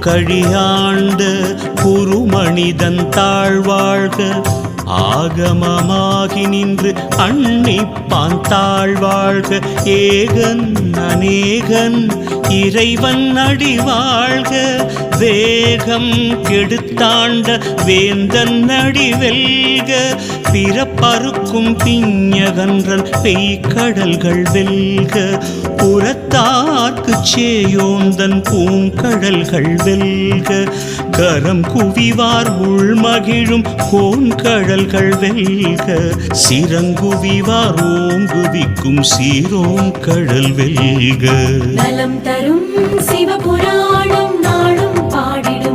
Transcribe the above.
கழியாண்ட குருமனிதன் தாழ்வாழ்க ஆகமமாகி நின்று அன்னிப்பான் தாழ்வாழ்க ஏகன் அநேகன் இறைவன் அடிவாழ்க வேகம் கெடுத்தாண்ட வேந்தன் அடிவெல்க பிறப்பறுக்கும் பிஞகன்றன் பெய்கடல்கள் வெல்க புறத்தார்க்கு சேயோந்தன் பூங்கடல்கள் வெல்க கரம் குவிவார் உள்மகிழும் கோன்கடல்கள் வெல்க சிறங்குவிவார் ஓங்குவிக்கும் சீரோன் கடல் வெல்க நலம் தரும் சிவபுராணம் நாளும் பாடிடும்